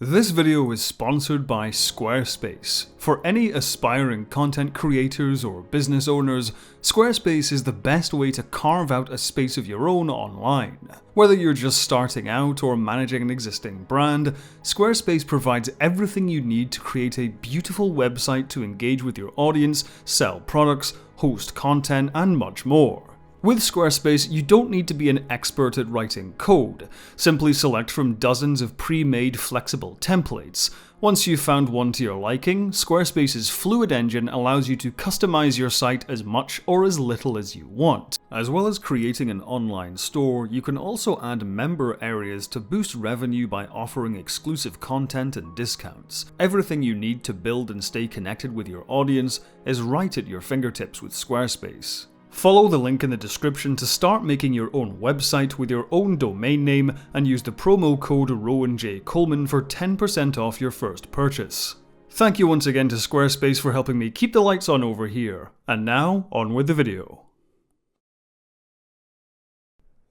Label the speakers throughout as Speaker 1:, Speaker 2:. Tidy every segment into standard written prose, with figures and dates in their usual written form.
Speaker 1: This video is sponsored by Squarespace. For any aspiring content creators or business owners, Squarespace is the best way to carve out a space of your own online. Whether you're just starting out or managing an existing brand, Squarespace provides everything you need to create a beautiful website to engage with your audience, sell products, host content, and much more. With Squarespace, you don't need to be an expert at writing code. Simply select from dozens of pre-made flexible templates. Once you've found one to your liking, Squarespace's Fluid engine allows you to customize your site as much or as little as you want. As well as creating an online store, you can also add member areas to boost revenue by offering exclusive content and discounts. Everything you need to build and stay connected with your audience is right at your fingertips with Squarespace. Follow the link in the description to start making your own website with your own domain name and use the promo code Rowan Coleman for 10% off your first purchase. Thank you once again to Squarespace for helping me keep the lights on over here. And now, on with the video.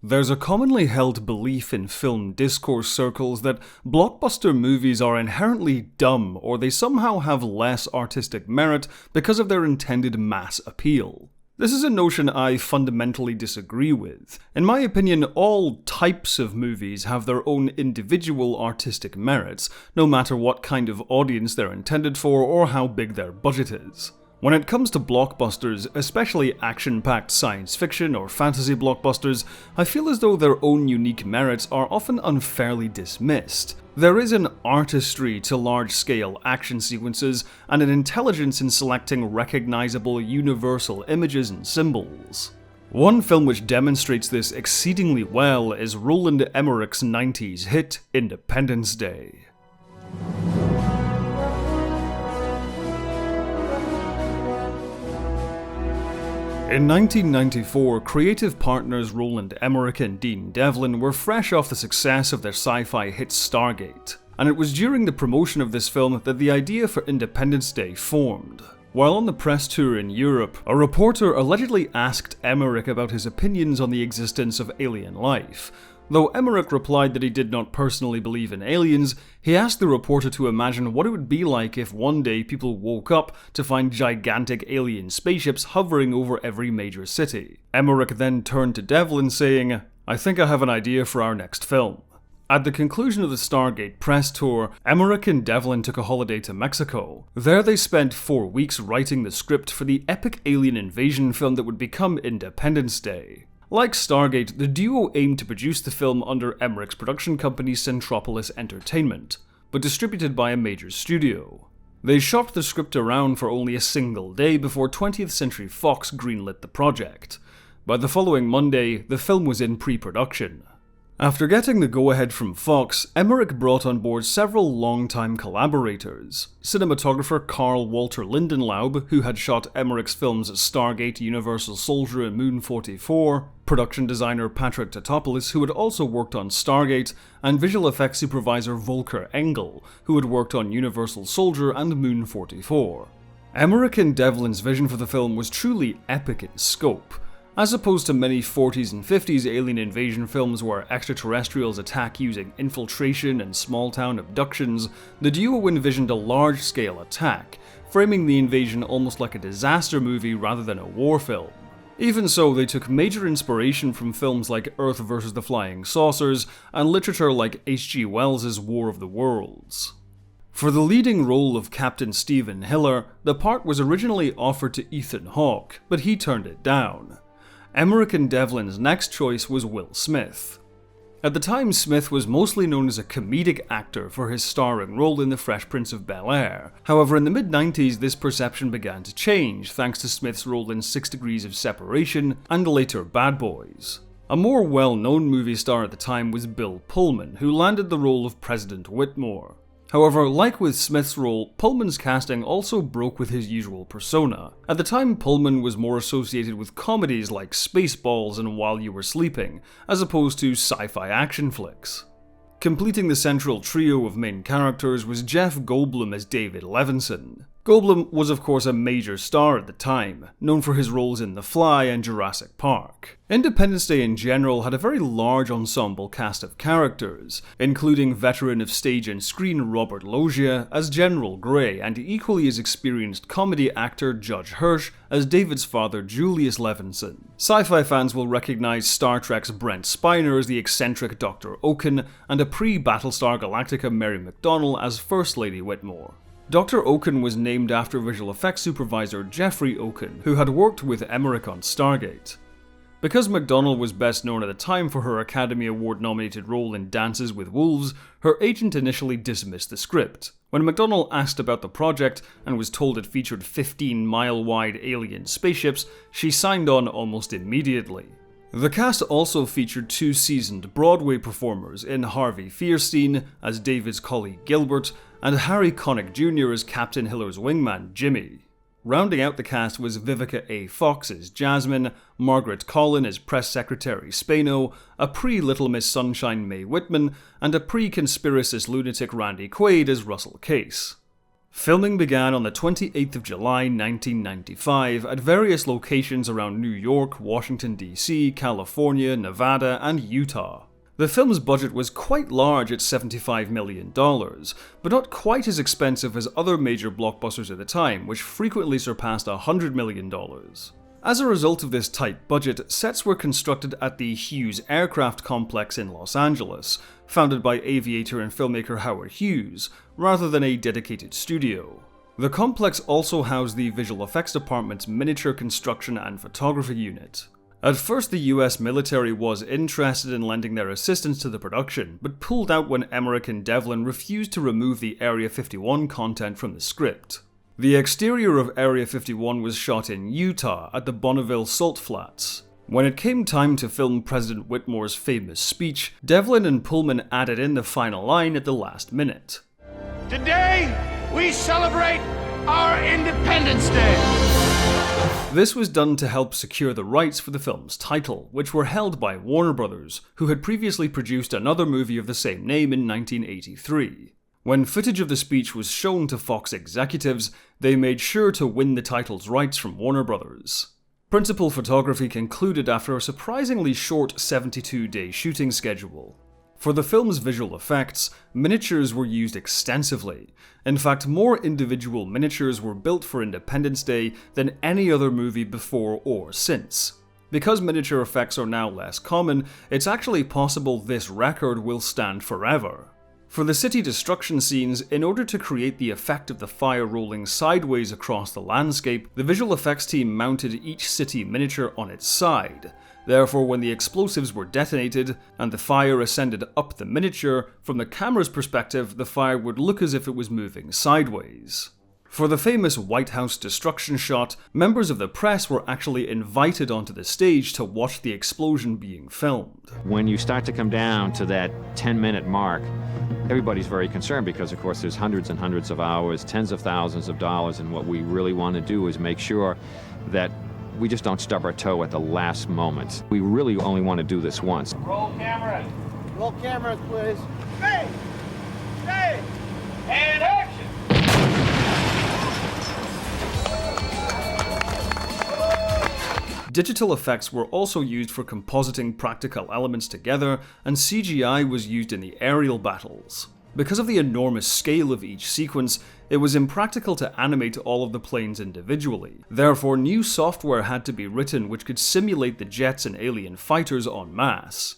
Speaker 1: There's a commonly held belief in film discourse circles that blockbuster movies are inherently dumb or they somehow have less artistic merit because of their intended mass appeal. This is a notion I fundamentally disagree with. In my opinion, all types of movies have their own individual artistic merits, no matter what kind of audience they're intended for or how big their budget is. When it comes to blockbusters, especially action-packed science fiction or fantasy blockbusters, I feel as though their own unique merits are often unfairly dismissed. There is an artistry to large-scale action sequences and an intelligence in selecting recognizable universal images and symbols. One film which demonstrates this exceedingly well is Roland Emmerich's 90s hit, Independence Day. In 1994, creative partners Roland Emmerich and Dean Devlin were fresh off the success of their sci-fi hit Stargate, and it was during the promotion of this film that the idea for Independence Day formed. While on the press tour in Europe, a reporter allegedly asked Emmerich about his opinions on the existence of alien life. Though Emmerich replied that he did not personally believe in aliens, he asked the reporter to imagine what it would be like if one day people woke up to find gigantic alien spaceships hovering over every major city. Emmerich then turned to Devlin saying, "I think I have an idea for our next film." At the conclusion of the Stargate press tour, Emmerich and Devlin took a holiday to Mexico. There they spent 4 weeks writing the script for the epic alien invasion film that would become Independence Day. Like Stargate, the duo aimed to produce the film under Emmerich's production company Centropolis Entertainment, but distributed by a major studio. They shopped the script around for only a single day before 20th Century Fox greenlit the project. By the following Monday, the film was in pre-production. After getting the go-ahead from Fox, Emmerich brought on board several long-time collaborators. Cinematographer Carl Walter Lindenlaub, who had shot Emmerich's films Stargate, Universal Soldier, and Moon 44, production designer Patrick Tatopoulos, who had also worked on Stargate, and visual effects supervisor Volker Engel, who had worked on Universal Soldier and Moon 44. Emmerich and Devlin's vision for the film was truly epic in scope. As opposed to many 40s and 50s alien invasion films where extraterrestrials attack using infiltration and small-town abductions, the duo envisioned a large-scale attack, framing the invasion almost like a disaster movie rather than a war film. Even so, they took major inspiration from films like Earth vs. the Flying Saucers and literature like H.G. Wells' War of the Worlds. For the leading role of Captain Stephen Hiller, the part was originally offered to Ethan Hawke, but he turned it down. Emmerich and Devlin's next choice was Will Smith. At the time, Smith was mostly known as a comedic actor for his starring role in The Fresh Prince of Bel-Air. However, in the mid-90s, this perception began to change thanks to Smith's role in 6 Degrees of Separation and later Bad Boys. A more well-known movie star at the time was Bill Pullman, who landed the role of President Whitmore. However, like with Smith's role, Pullman's casting also broke with his usual persona. At the time, Pullman was more associated with comedies like Spaceballs and While You Were Sleeping, as opposed to sci-fi action flicks. Completing the central trio of main characters was Jeff Goldblum as David Levinson. Goldblum was of course a major star at the time, known for his roles in The Fly and Jurassic Park. Independence Day in general had a very large ensemble cast of characters, including veteran of stage and screen Robert Loggia as General Gray and equally as experienced comedy actor Judge Hirsch as David's father Julius Levinson. Sci-fi fans will recognize Star Trek's Brent Spiner as the eccentric Dr. Oaken and a pre-Battlestar Galactica Mary McDonnell as First Lady Whitmore. Dr. Oaken was named after visual effects supervisor Jeffrey Oaken, who had worked with Emmerich on Stargate. Because McDonnell was best known at the time for her Academy Award-nominated role in Dances with Wolves, her agent initially dismissed the script. When McDonnell asked about the project and was told it featured 15-mile-wide alien spaceships, she signed on almost immediately. The cast also featured two seasoned Broadway performers in Harvey Fierstein as David's colleague Gilbert, and Harry Connick Jr. as Captain Hiller's wingman Jimmy. Rounding out the cast was Vivica A. Fox as Jasmine, Margaret Collin as Press Secretary Spano, a pre-Little Miss Sunshine Mae Whitman, and a pre-conspiracist lunatic Randy Quaid as Russell Case. Filming began on the 28th of July 1995 at various locations around New York, Washington DC, California, Nevada, and Utah. The film's budget was quite large at $75 million, but not quite as expensive as other major blockbusters at the time, which frequently surpassed $100 million. As a result of this tight budget, sets were constructed at the Hughes Aircraft Complex in Los Angeles, founded by aviator and filmmaker Howard Hughes, rather than a dedicated studio. The complex also housed the visual effects department's miniature construction and photography unit. At first, the US military was interested in lending their assistance to the production, but pulled out when Emmerich and Devlin refused to remove the Area 51 content from the script. The exterior of Area 51 was shot in Utah at the Bonneville Salt Flats. When it came time to film President Whitmore's famous speech, Devlin and Pullman added in the final line at the last minute.
Speaker 2: Today, we celebrate our Independence Day.
Speaker 1: This was done to help secure the rights for the film's title, which were held by Warner Brothers, who had previously produced another movie of the same name in 1983. When footage of the speech was shown to Fox executives, they made sure to win the title's rights from Warner Brothers. Principal photography concluded after a surprisingly short 72-day shooting schedule. For the film's visual effects, miniatures were used extensively. In fact, more individual miniatures were built for Independence Day than any other movie before or since. Because miniature effects are now less common, it's actually possible this record will stand forever. For the city destruction scenes, in order to create the effect of the fire rolling sideways across the landscape, the visual effects team mounted each city miniature on its side. Therefore, when the explosives were detonated and the fire ascended up the miniature, from the camera's perspective, the fire would look as if it was moving sideways. For the famous White House destruction shot, members of the press were actually invited onto the stage to watch the explosion being filmed.
Speaker 3: When you start to come down to that 10-minute mark, everybody's very concerned because, of course, there's hundreds and hundreds of hours, tens of thousands of dollars, and what we really want to do is make sure that we just don't stub our toe at the last moment. We really only want to do this once.
Speaker 2: Roll cameras.
Speaker 4: Roll cameras, please.
Speaker 2: Stay. Stay. And action.
Speaker 1: Digital effects were also used for compositing practical elements together, and CGI was used in the aerial battles. Because of the enormous scale of each sequence, it was impractical to animate all of the planes individually. Therefore, new software had to be written which could simulate the jets and alien fighters en masse.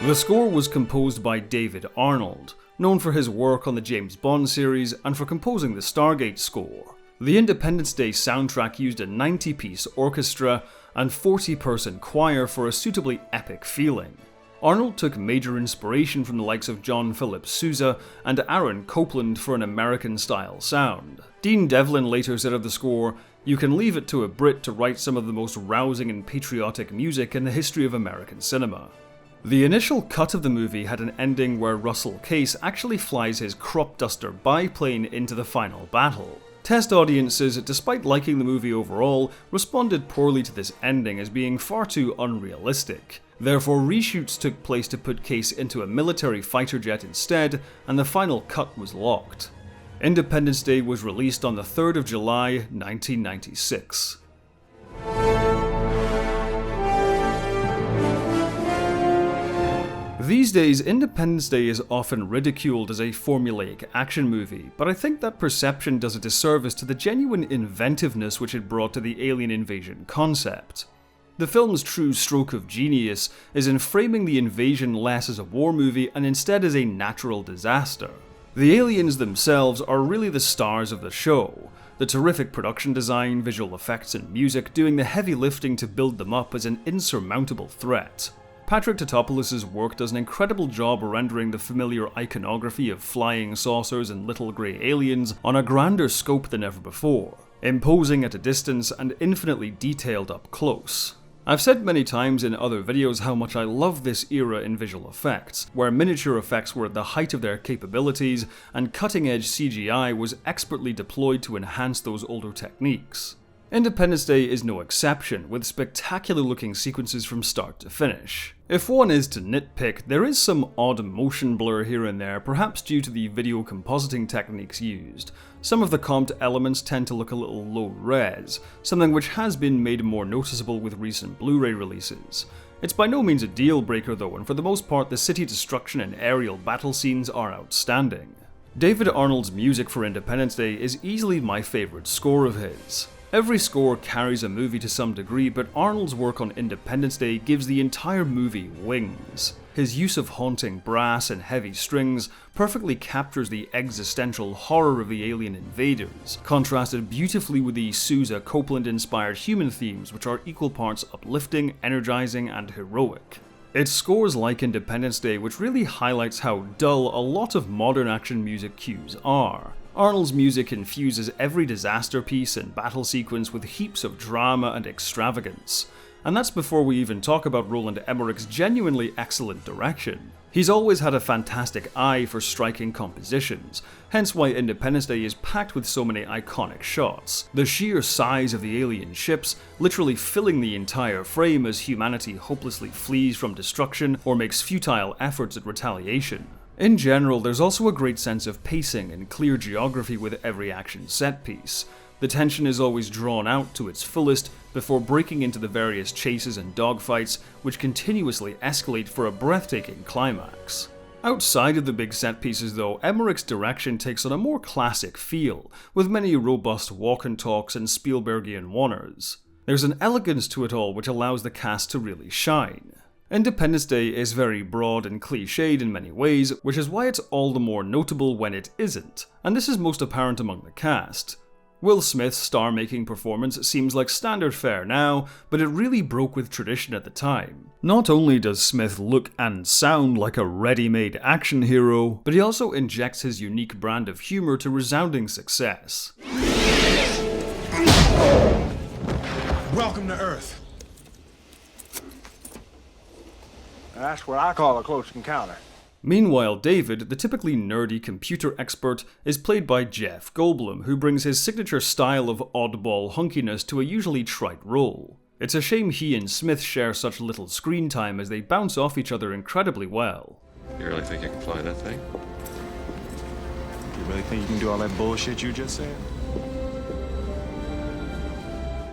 Speaker 1: The score was composed by David Arnold, known for his work on the James Bond series and for composing the Stargate score. The Independence Day soundtrack used a 90-piece orchestra and 40-person choir for a suitably epic feeling. Arnold took major inspiration from the likes of John Philip Sousa and Aaron Copland for an American-style sound. Dean Devlin later said of the score, "You can leave it to a Brit to write some of the most rousing and patriotic music in the history of American cinema." The initial cut of the movie had an ending where Russell Case actually flies his crop duster biplane into the final battle. Test audiences, despite liking the movie overall, responded poorly to this ending as being far too unrealistic. Therefore, reshoots took place to put Case into a military fighter jet instead, and the final cut was locked. Independence Day was released on the 3rd of July, 1996. These days, Independence Day is often ridiculed as a formulaic action movie, but I think that perception does a disservice to the genuine inventiveness which it brought to the alien invasion concept. The film's true stroke of genius is in framing the invasion less as a war movie and instead as a natural disaster. The aliens themselves are really the stars of the show. The terrific production design, visual effects and music doing the heavy lifting to build them up as an insurmountable threat. Patrick Tatopoulos' work does an incredible job rendering the familiar iconography of flying saucers and little grey aliens on a grander scope than ever before, imposing at a distance and infinitely detailed up close. I've said many times in other videos how much I love this era in visual effects, where miniature effects were at the height of their capabilities and cutting-edge CGI was expertly deployed to enhance those older techniques. Independence Day is no exception, with spectacular looking sequences from start to finish. If one is to nitpick, there is some odd motion blur here and there, perhaps due to the video compositing techniques used. Some of the comped elements tend to look a little low res, something which has been made more noticeable with recent Blu-ray releases. It's by no means a deal breaker though, and for the most part the city destruction and aerial battle scenes are outstanding. David Arnold's music for Independence Day is easily my favourite score of his. Every score carries a movie to some degree, but Arnold's work on Independence Day gives the entire movie wings. His use of haunting brass and heavy strings perfectly captures the existential horror of the alien invaders, contrasted beautifully with the Sousa Copeland-inspired human themes which are equal parts uplifting, energizing, and heroic. It's scores like Independence Day which really highlights how dull a lot of modern action music cues are. Arnold's music infuses every disaster piece and battle sequence with heaps of drama and extravagance. And that's before we even talk about Roland Emmerich's genuinely excellent direction. He's always had a fantastic eye for striking compositions, hence why Independence Day is packed with so many iconic shots. The sheer size of the alien ships, literally filling the entire frame as humanity hopelessly flees from destruction or makes futile efforts at retaliation. In general, there's also a great sense of pacing and clear geography with every action set piece. The tension is always drawn out to its fullest before breaking into the various chases and dogfights, which continuously escalate for a breathtaking climax. Outside of the big set pieces though, Emmerich's direction takes on a more classic feel, with many robust walk and talks and Spielbergian wonders. There's an elegance to it all which allows the cast to really shine. Independence Day is very broad and cliched in many ways, which is why it's all the more notable when it isn't, and this is most apparent among the cast. Will Smith's star-making performance seems like standard fare now, but it really broke with tradition at the time. Not only does Smith look and sound like a ready-made action hero, but he also injects his unique brand of humor to resounding success.
Speaker 5: Welcome to Earth.
Speaker 4: That's what I call a close encounter.
Speaker 1: Meanwhile, David, the typically nerdy computer expert, is played by Jeff Goldblum, who brings his signature style of oddball hunkiness to a usually trite role. It's a shame he and Smith share such little screen time as they bounce off each other incredibly well.
Speaker 6: You really think you can fly that thing?
Speaker 5: You really think you can do all that bullshit you just said?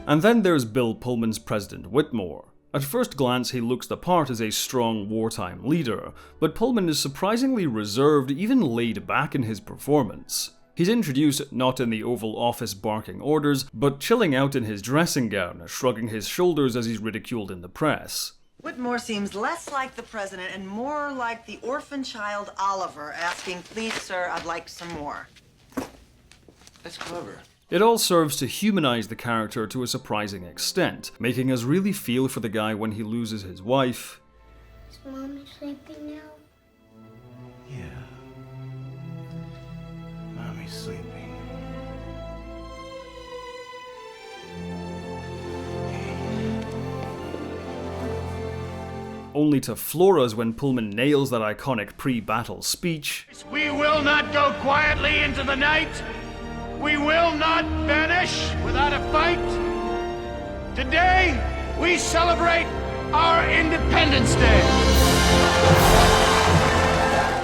Speaker 1: And then there's Bill Pullman's President Whitmore. At first glance, he looks the part as a strong wartime leader, but Pullman is surprisingly reserved, even laid back in his performance. He's introduced not in the Oval Office barking orders, but chilling out in his dressing gown, shrugging his shoulders as he's ridiculed in the press.
Speaker 7: Whitmore seems less like the president and more like the orphan child Oliver asking, "Please, sir, I'd like some more."
Speaker 4: That's clever.
Speaker 1: It all serves to humanize the character to a surprising extent, making us really feel for the guy when he loses his wife.
Speaker 8: Is Mommy sleeping now?
Speaker 5: Yeah. Mommy's sleeping.
Speaker 1: Only to floor us when Pullman nails that iconic pre-battle speech.
Speaker 2: We will not go quietly into the night. we will not vanish without a fight. Today, we celebrate our Independence Day.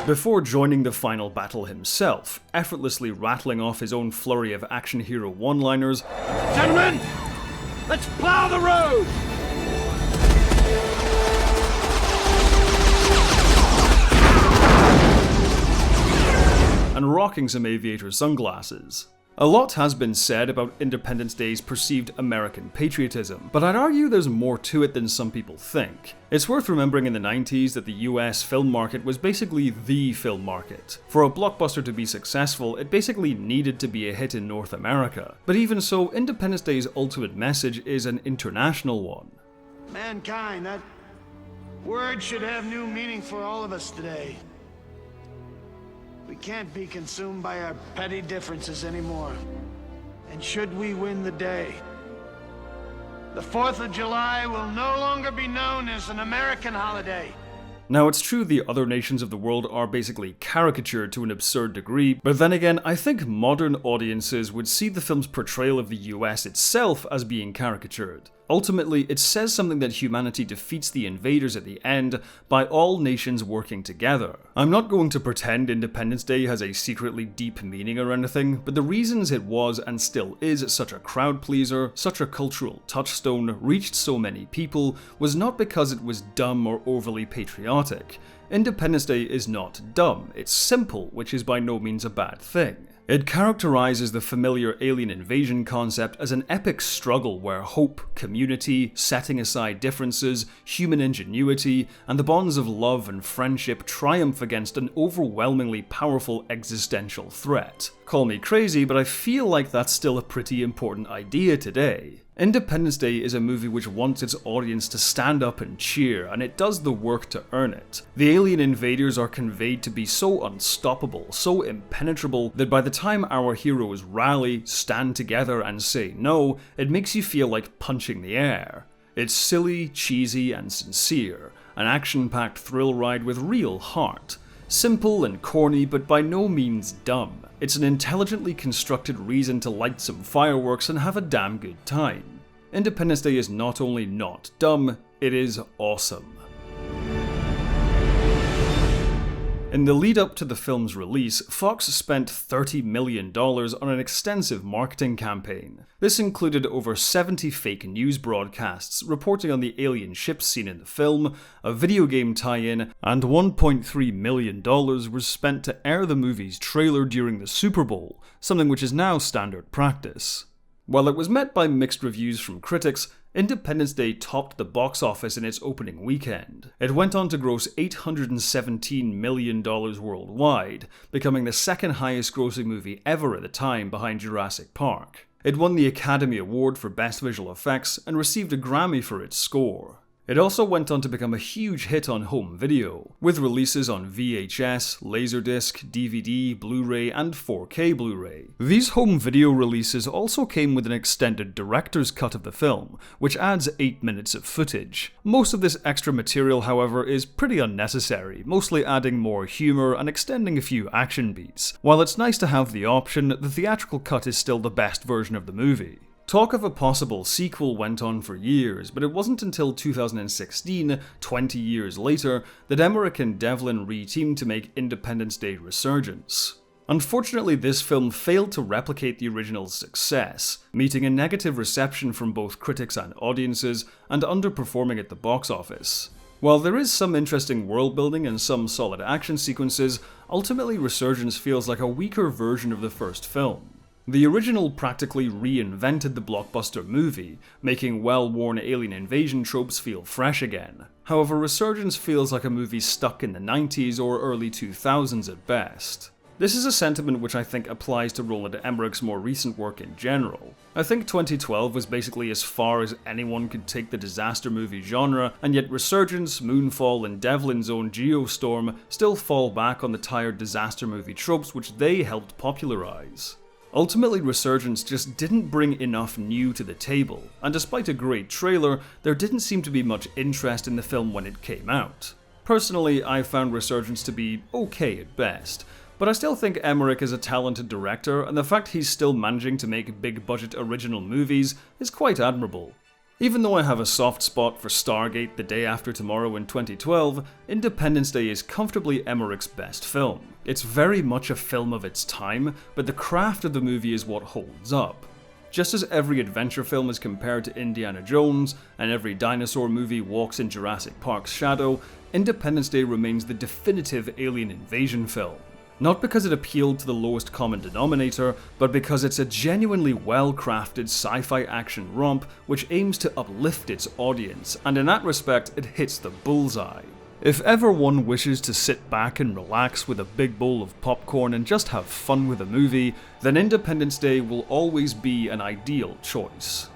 Speaker 1: Before joining the final battle himself, effortlessly rattling off his own flurry of action hero one-liners,
Speaker 2: Gentlemen, let's plow the road!
Speaker 1: and rocking some aviator sunglasses. A lot has been said about Independence Day's perceived American patriotism, but I'd argue there's more to it than some people think. It's worth remembering in the 90s that the US film market was basically the film market. For a blockbuster to be successful, it basically needed to be a hit in North America. But even so, Independence Day's ultimate message is an international one.
Speaker 2: Mankind, that word should have new meaning for all of us today. We can't be consumed by our petty differences anymore. And should we win the day, the 4th of July will no longer be known as an American holiday.
Speaker 1: Now, it's true the other nations of the world are basically caricatured to an absurd degree, but then again, I think modern audiences would see the film's portrayal of the US itself as being caricatured. Ultimately, it says something that humanity defeats the invaders at the end by all nations working together. I'm not going to pretend Independence Day has a secretly deep meaning or anything, but the reasons it was and still is such a crowd pleaser, such a cultural touchstone, reached so many people, was not because it was dumb or overly patriotic. Independence Day is not dumb, it's simple, which is by no means a bad thing. It characterizes the familiar alien invasion concept as an epic struggle where hope, community, setting aside differences, human ingenuity, and the bonds of love and friendship triumph against an overwhelmingly powerful existential threat. Call me crazy, but I feel like that's still a pretty important idea today. Independence Day is a movie which wants its audience to stand up and cheer, and it does the work to earn it. The alien invaders are conveyed to be so unstoppable, so impenetrable, that by the time our heroes rally, stand together, and say no, it makes you feel like punching the air. It's silly, cheesy, and sincere, an action-packed thrill ride with real heart. Simple and corny, but by no means dumb. It's an intelligently constructed reason to light some fireworks and have a damn good time. Independence Day is not only not dumb, it is awesome. In the lead up to the film's release, Fox spent $30 million on an extensive marketing campaign. This included over 70 fake news broadcasts reporting on the alien ships seen in the film, a video game tie-in, and $1.3 million was spent to air the movie's trailer during the Super Bowl, something which is now standard practice. While it was met by mixed reviews from critics, Independence Day topped the box office in its opening weekend. It went on to gross $817 million worldwide, becoming the second highest grossing movie ever at the time behind Jurassic Park. It won the Academy Award for Best Visual Effects and received a Grammy for its score. It also went on to become a huge hit on home video, with releases on VHS, Laserdisc, DVD, Blu-ray, and 4K Blu-ray. These home video releases also came with an extended director's cut of the film, which adds 8 minutes of footage. Most of this extra material, however, is pretty unnecessary, mostly adding more humour and extending a few action beats. While it's nice to have the option, the theatrical cut is still the best version of the movie. Talk of a possible sequel went on for years, but it wasn't until 2016, 20 years later, that Emmerich and Devlin re-teamed to make Independence Day Resurgence. Unfortunately, this film failed to replicate the original's success, meeting a negative reception from both critics and audiences, and underperforming at the box office. While there is some interesting world building and some solid action sequences, ultimately Resurgence feels like a weaker version of the first film. The original practically reinvented the blockbuster movie, making well-worn alien invasion tropes feel fresh again. However, Resurgence feels like a movie stuck in the 90s or early 2000s at best. This is a sentiment which I think applies to Roland Emmerich's more recent work in general. I think 2012 was basically as far as anyone could take the disaster movie genre, and yet Resurgence, Moonfall, and Devlin's own Geostorm still fall back on the tired disaster movie tropes which they helped popularize. Ultimately, Resurgence just didn't bring enough new to the table, and despite a great trailer, there didn't seem to be much interest in the film when it came out. Personally, I found Resurgence to be okay at best, But I still think Emmerich is a talented director, and the fact he's still managing to make big-budget original movies is quite admirable. Even though I have a soft spot for Stargate: The Day After Tomorrow in 2012, Independence Day is comfortably Emmerich's best film. It's very much a film of its time, but the craft of the movie is what holds up. Just as every adventure film is compared to Indiana Jones, and every dinosaur movie walks in Jurassic Park's shadow, Independence Day remains the definitive alien invasion film. Not because it appealed to the lowest common denominator, but because it's a genuinely well-crafted sci-fi action romp which aims to uplift its audience, and in that respect it hits the bullseye. If ever one wishes to sit back and relax with a big bowl of popcorn and just have fun with a movie, then Independence Day will always be an ideal choice.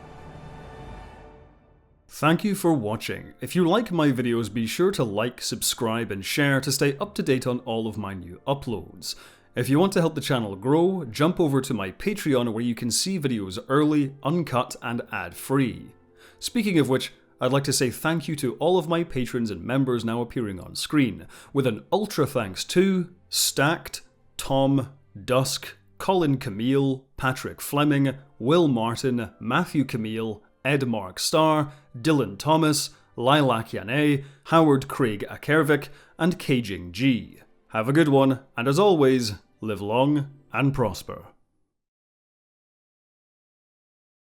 Speaker 1: Thank you for watching. If you like my videos, be sure to like, subscribe and share to stay up to date on all of my new uploads. If you want to help the channel grow, jump over to my Patreon where you can see videos early, uncut and ad-free. Speaking of which, I'd like to say thank you to all of my patrons and members now appearing on screen, with an ultra thanks to Stacked, Tom, Dusk, Colin Camille, Patrick Fleming, Will Martin, Matthew Camille, Ed Mark Starr, Dylan Thomas, Lilac Yane, Howard Craig Akervik, and Caging G. Have a good one, and as always, live long and prosper.